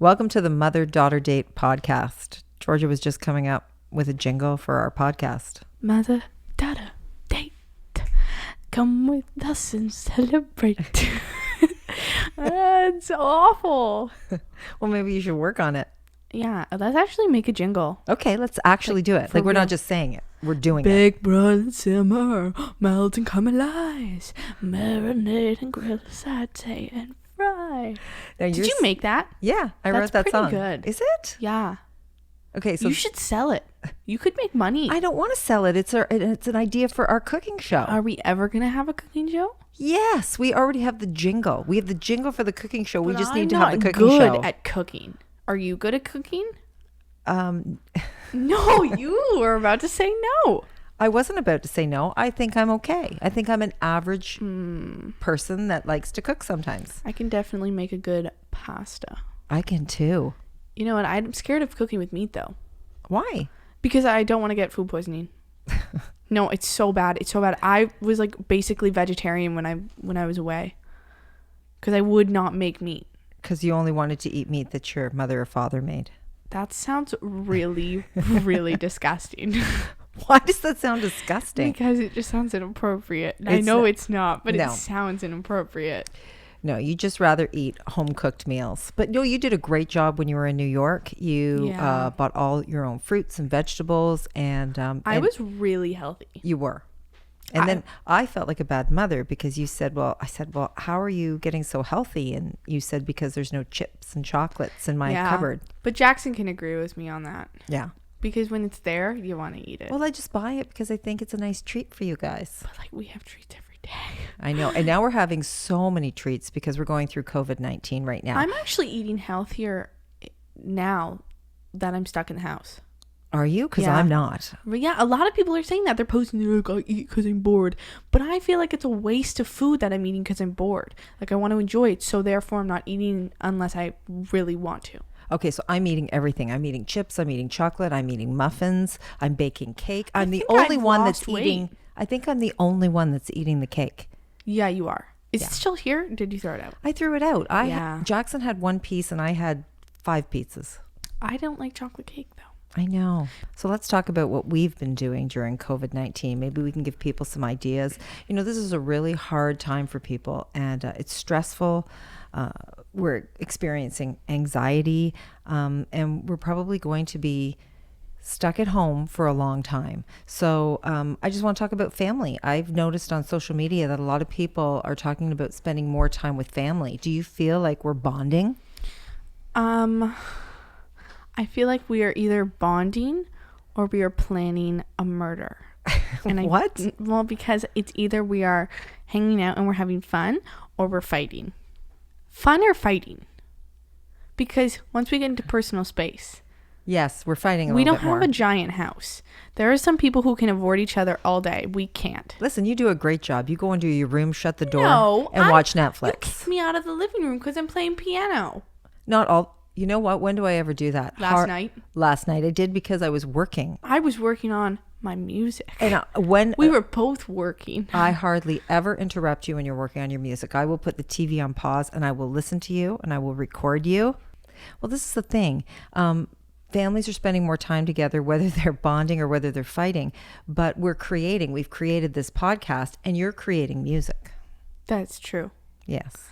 Welcome to the Mother-Daughter Date podcast. Georgia was just coming up with a jingle for our podcast. Mother-daughter date. Come with us and celebrate. It's awful. Well, maybe you should work on it. Yeah, let's actually make a jingle. Okay, let's actually do it. Like, we're real. not just saying it. We're doing it. Big brother simmer, melt and caramelize, marinate and grill, saute and fry. Now, Did you make that? Yeah, I That's wrote that pretty song. good. Is it? Yeah. Okay, so You should sell it. You could make money. I don't want to sell it. It's an idea for our cooking show. Are we ever going to have a cooking show? Yes, we already have the jingle. We have the jingle for the cooking show. We But just I'm need to have the not cooking good show. at cooking. Are you good at cooking? Um, No, you were about to say no. I wasn't about to say no. I think I'm okay. I think I'm an average person that likes to cook sometimes. I can definitely make a good pasta. I can too. You know what? I'm scared of cooking with meat though, Why? because I don't want to get food poisoning. No, it's so bad. It's so bad. I was like basically vegetarian when I was away, because I would not make meat. Because you only wanted to eat meat that your mother or father made. That sounds really, really disgusting. Why does that sound disgusting? Because it just sounds inappropriate. I know it's not, but No. it sounds inappropriate. No, you just rather eat home cooked meals. But no, you did a great job when you were in New York. You Yeah. bought all your own fruits and vegetables, and I was really healthy. You were. And then I felt like a bad mother because you said, I said, how are you getting so healthy? And you said, because there's no chips and chocolates in my cupboard. But Jackson can agree with me on that. Yeah. Because when it's there, you want to eat it. Well, I just buy it because I think it's a nice treat for you guys. But like, we have treats every day. I know. And now we're having so many treats because we're going through COVID-19 right now. I'm actually eating healthier now that I'm stuck in the house. Are you? Because Yeah. I'm not. But yeah, a lot of people are saying that. They're posting, they're like, I eat because I'm bored. But I feel like it's a waste of food that I'm eating because I'm bored. Like, I want to enjoy it. So therefore, I'm not eating unless I really want to. Okay, so I'm eating everything. I'm eating chips. I'm eating chocolate. I'm eating muffins. I'm baking cake. I'm the think only I've one lost that's weight. eating. I think I'm the only one that's eating the cake. Yeah, you are. Is it still here? Or did you throw it out? I threw it out. Yeah. Jackson had one piece and I had 5 pizzas. I don't like chocolate cake, though. I know. So let's talk about what we've been doing during COVID-19. Maybe we can give people some ideas. You know, this is a really hard time for people, and it's stressful. We're experiencing anxiety, and we're probably going to be stuck at home for a long time. So I just want to talk about family. I've noticed on social media that a lot of people are talking about spending more time with family. Do you feel like we're bonding? I feel like we are either bonding or we are planning a murder. What? Well, because it's either we are hanging out and we're having fun or we're fighting. Fun or fighting? Because once we get into personal space, Yes, we're fighting a we little don't bit more. have a giant house. There are some people who can avoid each other all day. We can't. Listen, you do a great job. You go into your room, shut the door, No, and watch You Netflix. kicked me out of the living room because I'm playing piano. Not all. You know what? When do I ever do that? Last night. Last night I did because I was working. I was working on my music. And when We were both working. I hardly ever interrupt you when you're working on your music. I will put the TV on pause and I will listen to you and I will record you. Well, this is the thing. Families are spending more time together, whether they're bonding or whether they're fighting. But we've created this podcast, and you're creating music. That's true. Yes.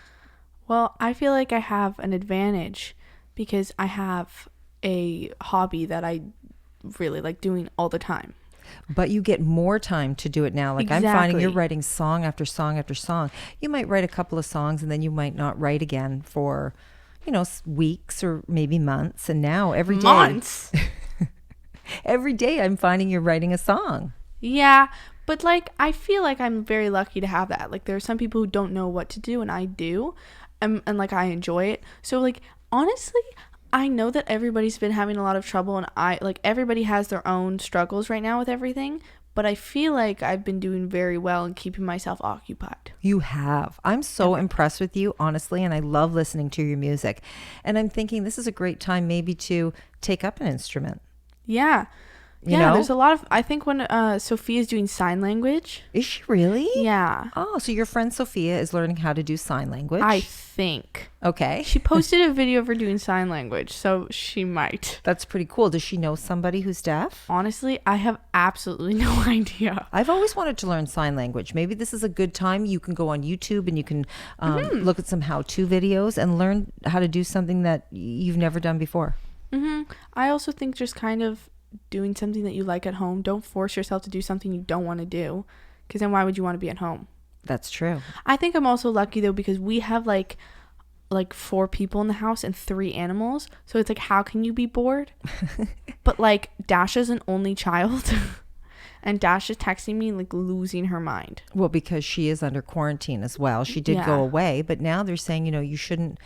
Well, I feel like I have an advantage because I have a hobby that I really like doing all the time. But you get more time to do it now. Like I'm finding you're Exactly. writing song after song after song. You might write a couple of songs and then you might not write again for, weeks or maybe months. And now every day, Months? every day I'm finding you're writing a song. Yeah, but like I feel like I'm very lucky to have that. Like there are some people who don't know what to do and I do. And like I enjoy it. So like honestly, I know that everybody's been having a lot of trouble and everybody has their own struggles right now with everything, but I feel like I've been doing very well in keeping myself occupied. You have. I'm so impressed with you, honestly, and I love listening to your music. And I'm thinking this is a great time maybe to take up an instrument. Yeah. You know? There's a lot of, I think when Sophia's doing sign language. Is she really? Yeah. Oh, so your friend Sophia is learning how to do sign language? I think. Okay. She posted a video of her doing sign language, so she might. That's pretty cool. Does she know somebody who's deaf? Honestly, I have absolutely no idea. I've always wanted to learn sign language. Maybe this is a good time. You can go on YouTube and you can look at some how-to videos and learn how to do something that you've never done before. I also think just kind of doing something that you like at home. Don't force yourself to do something you don't want to do, because then why would you want to be at home? That's true. I think I'm also lucky though, because we have like 4 people in the house and 3 animals, so it's like, how can you be bored? But like Dasha's an only child and Dash is texting me like losing her mind. Well, because she is under quarantine as well. She did go away, but now they're saying, you should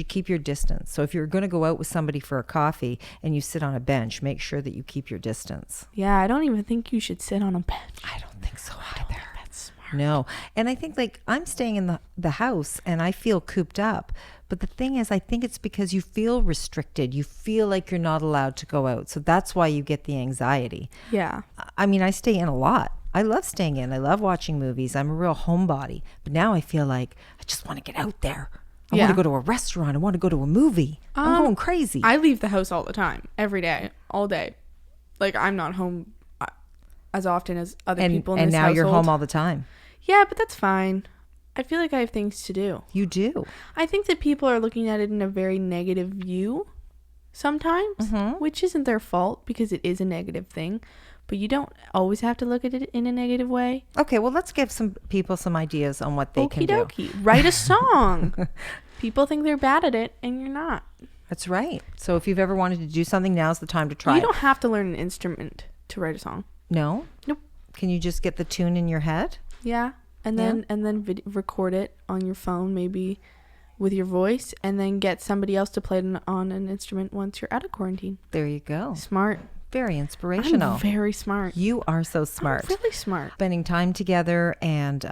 keep your distance. So if you're going to go out with somebody for a coffee and you sit on a bench, make sure that you keep your distance. Yeah, I don't even think you should sit on a bench. I don't think so either. That's smart. No. And I think like I'm staying in the house and I feel cooped up. But the thing is, I think it's because you feel restricted. You feel like you're not allowed to go out. So that's why you get the anxiety. Yeah. I mean, I stay in a lot. I love staying in. I love watching movies. I'm a real homebody. But now I feel like I just want to get out there. I want to go to a restaurant. I want to go to a movie. I'm going crazy. I leave the house all the time, every day, all day. Like, I'm not home as often as other people in this household. And now you're home all the time. Yeah, but that's fine. I feel like I have things to do. You do. I think that people are looking at it in a very negative view sometimes, which isn't their fault because it is a negative thing. But you don't always have to look at it in a negative way. Okay, well, let's give some people some ideas on what they can do. Okie dokie. Write a song. People think they're bad at it, and you're not. That's right. So if you've ever wanted to do something, now's the time to try You it. don't have to learn an instrument to write a song. No? Nope. Can you just get the tune in your head? Yeah, and then record it on your phone, maybe with your voice, and then get somebody else to play it on an instrument once you're out of quarantine. There you go. Smart. Very inspirational. I'm very smart. You are so smart. I'm really smart. Spending time together and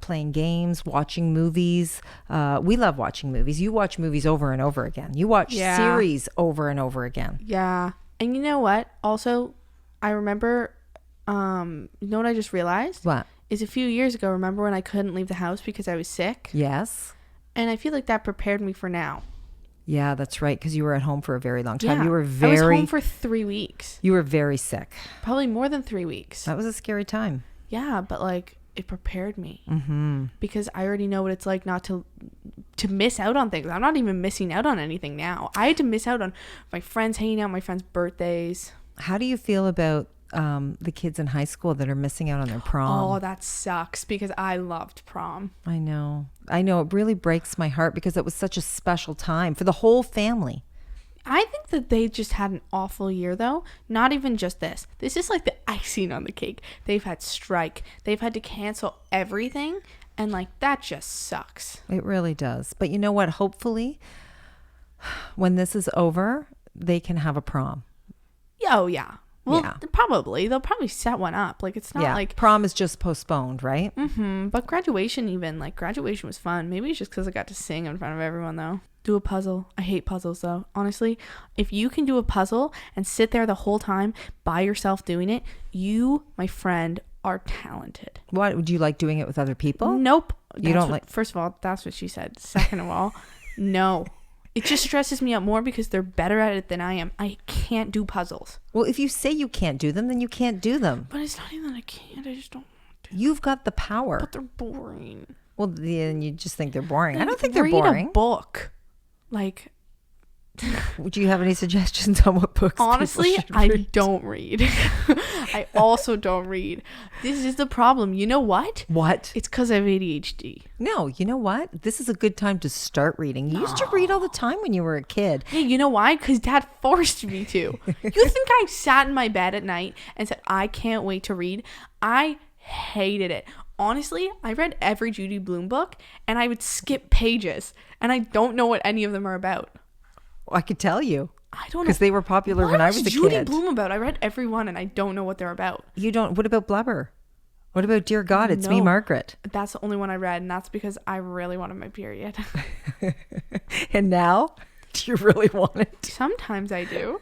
playing games, watching movies. We love watching movies. You watch movies over and over again. You watch series over and over again. Yeah. And you know what? Also, I remember, you know what I just realized? What? Is a few years ago, remember when I couldn't leave the house because I was sick? Yes. And I feel like that prepared me for now. Yeah, that's right. Because you were at home for a very long time. Yeah. You were I was home for 3 weeks. You were very sick. Probably more than 3 weeks. That was a scary time. Yeah, but like it prepared me because I already know what it's like not to miss out on things. I'm not even missing out on anything now. I had to miss out on my friends hanging out, my friends' birthdays. How do you feel about the kids in high school that are missing out on their prom? Oh, that sucks because I loved prom. I know. It really breaks my heart because it was such a special time for the whole family. I think that they just had an awful year, though. Not even just this. This is like the icing on the cake. They've had strike. They've had to cancel everything. And like, that just sucks. It really does. But you know what? Hopefully, when this is over, they can have a prom. Oh, yeah. Well, yeah. Probably. They'll probably set one up. Like, it's not like... Prom is just postponed, right? Mm-hmm. But graduation even. Like, graduation was fun. Maybe it's just because I got to sing in front of everyone, though. Do a puzzle. I hate puzzles, though. Honestly, if you can do a puzzle and sit there the whole time by yourself doing it, you, my friend, are talented. What? Would you like doing it with other people? Nope. You don't like... First of all, that's what she said. Second of all, no. It just stresses me out more because they're better at it than I am. I can't do puzzles. Well, if you say you can't do them, then you can't do them. But it's not even that I can't. I just don't want to. You've got the power. But they're boring. Well, then you just think they're boring. I don't think they're they're boring. Read a book. Like... Would you have any suggestions on what books? Honestly, I don't read. I also don't read. This is the problem. You know what? What? It's because I have ADHD. No, you know what? This is a good time to start reading. You used to read all the time when you were a kid. Hey, you know why? Because Dad forced me to. You think I sat in my bed at night and said, I can't wait to read? I hated it. Honestly, I read every Judy Blume book and I would skip pages and I don't know what any of them are about. I could tell you. I don't know. Because they were popular when I was a kid. What is Judy Blume about? I read every one and I don't know what they're about. You don't? What about Blubber? What about Dear God, It's Me, No. Margaret? That's the only one I read, and that's because I really wanted my period. And now? Do you really want it? Sometimes I do.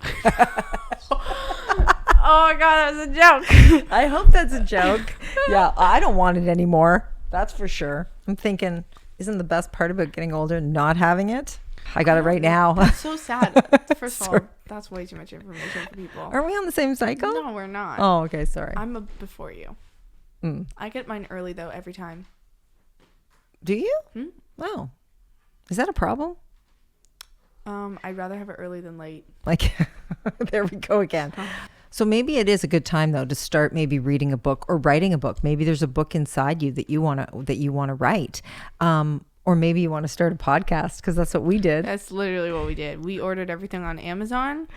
Oh my god, that was a joke. I hope that's a joke. Yeah, I don't want it anymore. That's for sure. I'm thinking, isn't the best part about getting older not having it? I got it right now. That's so sad. First of all, that's way too much information for people. Are we on the same cycle? No, we're not. Oh, okay. Sorry. I'm before you. I get mine early though every time. Do you? Oh, is that a problem? I'd rather have it early than late. Like, there we go again. So maybe it is a good time though to start maybe reading a book or writing a book. Maybe there's a book inside you that you want to write. Or maybe you want to start a podcast because that's what we did. That's literally what we did. We ordered everything on Amazon.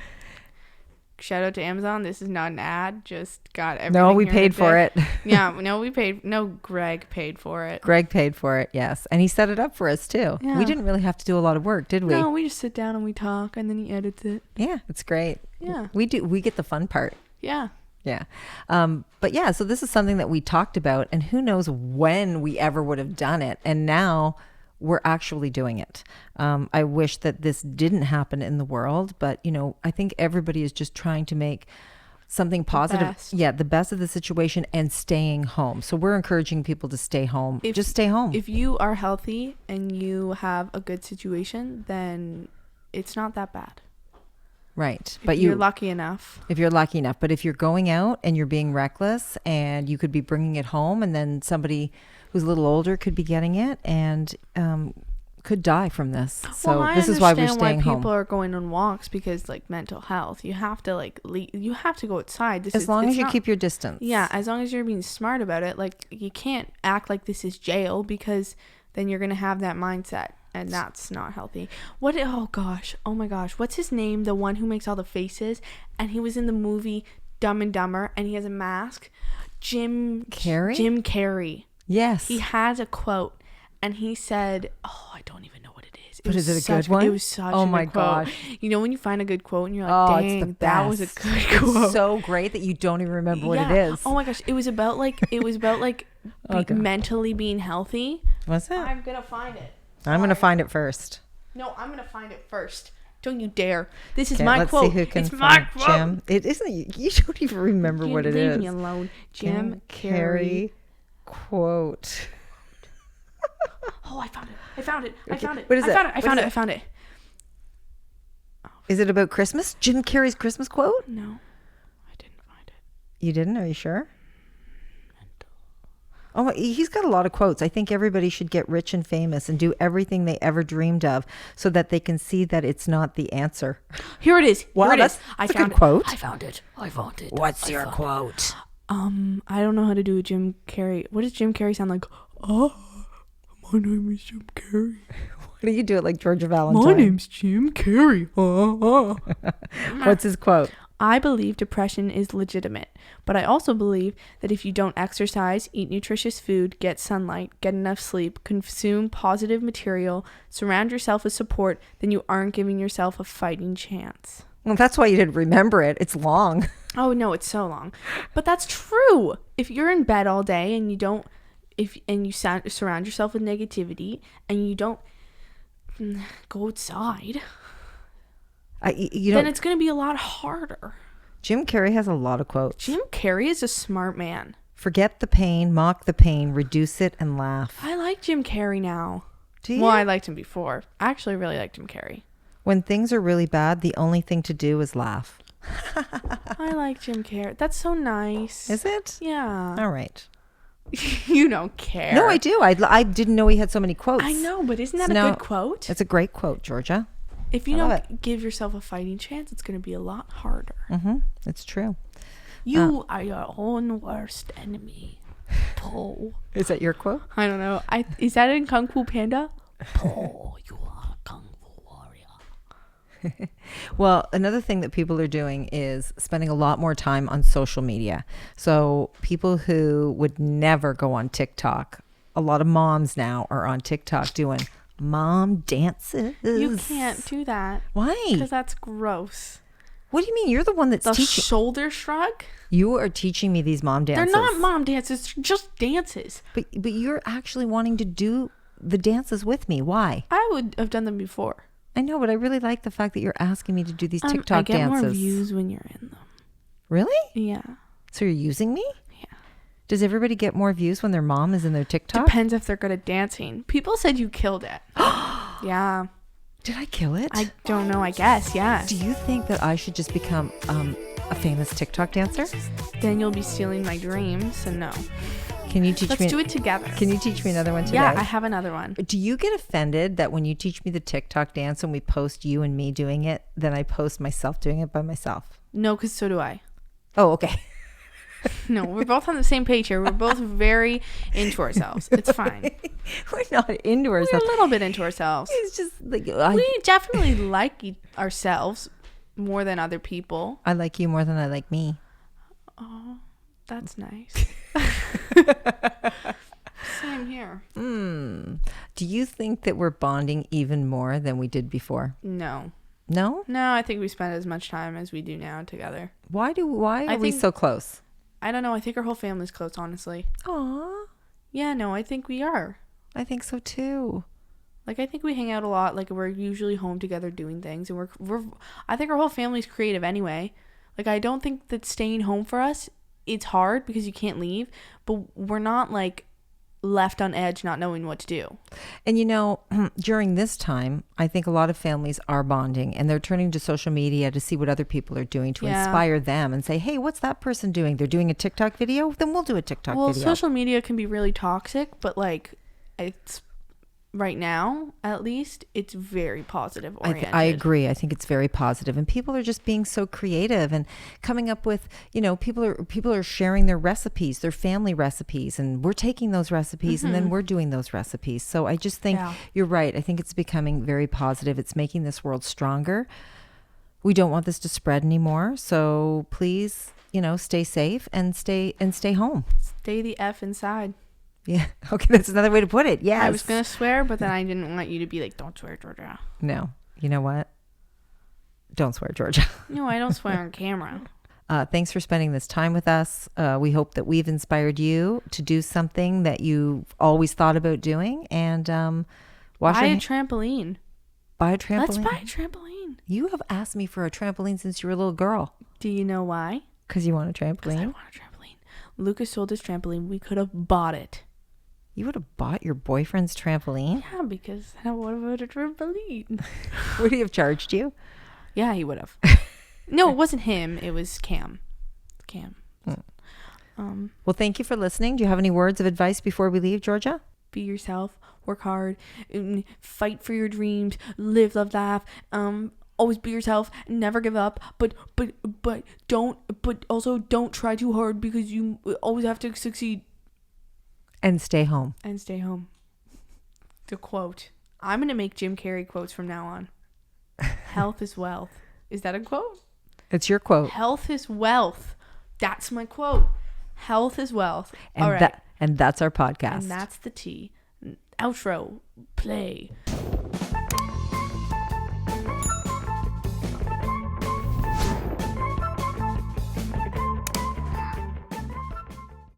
Shout out to Amazon. This is not an ad. Just got everything. No, we paid for it. Yeah, no, we paid. No, Greg paid for it. Greg paid for it, yes. And he set it up for us too. Yeah. We didn't really have to do a lot of work, did we? No, we just sit down and we talk and then he edits it. Yeah, it's great. Yeah. We get the fun part. Yeah. Yeah. But yeah, so this is something that we talked about and who knows when we ever would have done it. And now we're actually doing it. I wish that this didn't happen in the world, but I think everybody is just trying to make something positive. The best of the situation and staying home. So we're encouraging people to stay home. Just stay home. If you are healthy and you have a good situation, then it's not that bad. Right. But you're lucky enough. If you're lucky enough. But if you're going out and you're being reckless and you could be bringing it home and then somebody who's a little older could be getting it and could die from this. So this is why we're staying home. People are going on walks because like mental health. You have to you have to go outside. As long as you keep your distance. Yeah, as long as you're being smart about it. Like you can't act like this is jail because then you're going to have that mindset. And that's not healthy. Oh my gosh. What's his name? The one who makes all the faces. And he was in the movie Dumb and Dumber. And he has a mask. Jim Carrey. Yes. He has a quote. And he said, I don't even know what it is. But is it a good one? It was such a good quote. Oh my gosh. You know when you find a good quote and you're like, dang, that was a good quote. It's so great that you don't even remember what it is. Oh my gosh. It was about mentally being healthy. Was it? I'm going to find it. I'm going to find it first. No, I'm going to find it first. Don't you dare. This is my let's quote. See who can it's my quote. Jim. It isn't. You don't even remember what it is. Leave me alone. Jim Carrey quote. Oh, I found it. I found it. What is it? I found it. Is it about Christmas? Jim Carrey's Christmas quote? No, I didn't find it. You didn't? Are you sure? Oh, he's got a lot of quotes. I think everybody should get rich and famous and do everything they ever dreamed of so that they can see that it's not the answer. Here it is. Wow, that's a good quote. I found it. What's your quote? I don't know how to do a Jim Carrey. What does Jim Carrey sound like? Oh, my name is Jim Carrey. Why do you do it like Georgia Valentine? My name's Jim Carrey. What's his quote? I believe depression is legitimate, but I also believe that if you don't exercise, eat nutritious food, get sunlight, get enough sleep, consume positive material, surround yourself with support, then you aren't giving yourself a fighting chance. Well, that's why you didn't remember it. It's long. Oh, no, it's so long. But that's true. If you're in bed all day and you don't, surround yourself with negativity and you don't go outside... then it's going to be a lot harder. Jim Carrey has a lot of quotes. Jim Carrey is a smart man. Forget the pain, mock the pain, reduce it, and laugh. I like Jim Carrey now. Do you? Well, I liked him before. I actually really liked Jim Carrey. When things are really bad, the only thing to do is laugh. I like Jim Carrey. That's so nice. Is it? Yeah. All right. You don't care. No, I do. I didn't know he had so many quotes. I know, but isn't that a good quote? It's a great quote, Georgia. If you don't give yourself a fighting chance, it's going to be a lot harder. Mm-hmm. It's true. You are your own worst enemy. Po. Is that your quote? I don't know. Is that in Kung Fu Panda? Po, you are a Kung Fu warrior. Well, another thing that people are doing is spending a lot more time on social media. So people who would never go on TikTok, a lot of moms now are on TikTok doing mom dances. You can't do that. Why? Because that's gross. What do you mean? You're the one that's teaching. The shoulder shrug? You are teaching me these mom dances. They're not mom dances. They're just dances. But you're actually wanting to do the dances with me. Why? I would have done them before. I know, but I really like the fact that you're asking me to do these TikTok dances. I get more views when you're in them. Really? Yeah. So you're using me? Yeah. Does everybody get more views when their mom is in their TikTok? Depends if they're good at dancing. People said you killed it. Yeah. Did I kill it? I don't know. I guess. Yeah. Do you think that I should just become a famous TikTok dancer? Then you'll be stealing my dreams. So no. Can you teach me? Let's do it together. Can you teach me another one today? Yeah, I have another one. Do you get offended that when you teach me the TikTok dance and we post you and me doing it, then I post myself doing it by myself? No, because so do I. Oh, okay. No, we're both on the same page here. We're both very into ourselves. It's fine. We're not into We're ourselves. a little bit into ourselves. It's just like We definitely like ourselves more than other people. I like you more than I like me. Oh, that's nice. Same here. Do you think that we're bonding even more than we did before? No. No? No, I think we spend as much time as we do now together. Why are we think- so close? I don't know. I think our whole family's close, honestly. Aw, Yeah, no, I think we are. I think so too. Like, I think we hang out a lot. Like, we're usually home together doing things. And I think our whole family's creative anyway. Like, I don't think that staying home for us, it's hard because you can't leave. But we're not, like, left on edge not knowing what to do. And you know, during this time, I think a lot of families are bonding and they're turning to social media to see what other people are doing to Yeah. inspire them and say, hey, what's that person doing? They're doing a TikTok video? Then we'll do a TikTok Well, video. social media can be really toxic, but, like, it's right now, at least, it's very positive oriented. I agree. I think it's very positive, and people are just being so creative and coming up with, you know, people are sharing their recipes, their family recipes, and we're taking those recipes and then we're doing those recipes. So I just think Yeah. you're right. I think it's becoming very positive. It's making this world stronger. We don't want this to spread anymore. So please, you know, stay safe and stay home. Stay the F inside. Yeah. Okay. That's another way to put it. Yes. I was going to swear, but then I didn't want you to be like, don't swear, Georgia. No. You know what? Don't swear, Georgia. No, I don't swear on camera. Thanks for spending this time with us. We hope that we've inspired you to do something that you've always thought about doing, and Buy a trampoline. buy a trampoline. Let's buy a trampoline. You have asked me for a trampoline since you were a little girl. Do you know why? Because you want a 'Cause I trampoline. want a trampoline. Lucas sold his trampoline. We could have bought it. You would have bought your boyfriend's trampoline. Yeah, because I would have bought a trampoline. Would he have charged you? Yeah, he would have. No, it wasn't him. It was Cam. Well, thank you for listening. Do you have any words of advice before we leave, Georgia? Be yourself. Work hard. Fight for your dreams. Live, love, laugh. Always be yourself. Never give up. But also don't try too hard because you always have to succeed. And stay home. And stay home. The quote. I'm going to make Jim Carrey quotes from now on. Health is wealth. Is that a quote? It's your quote. Health is wealth. That's my quote. Health is wealth. And All right. and that's our podcast. And that's the T. Outro. Play.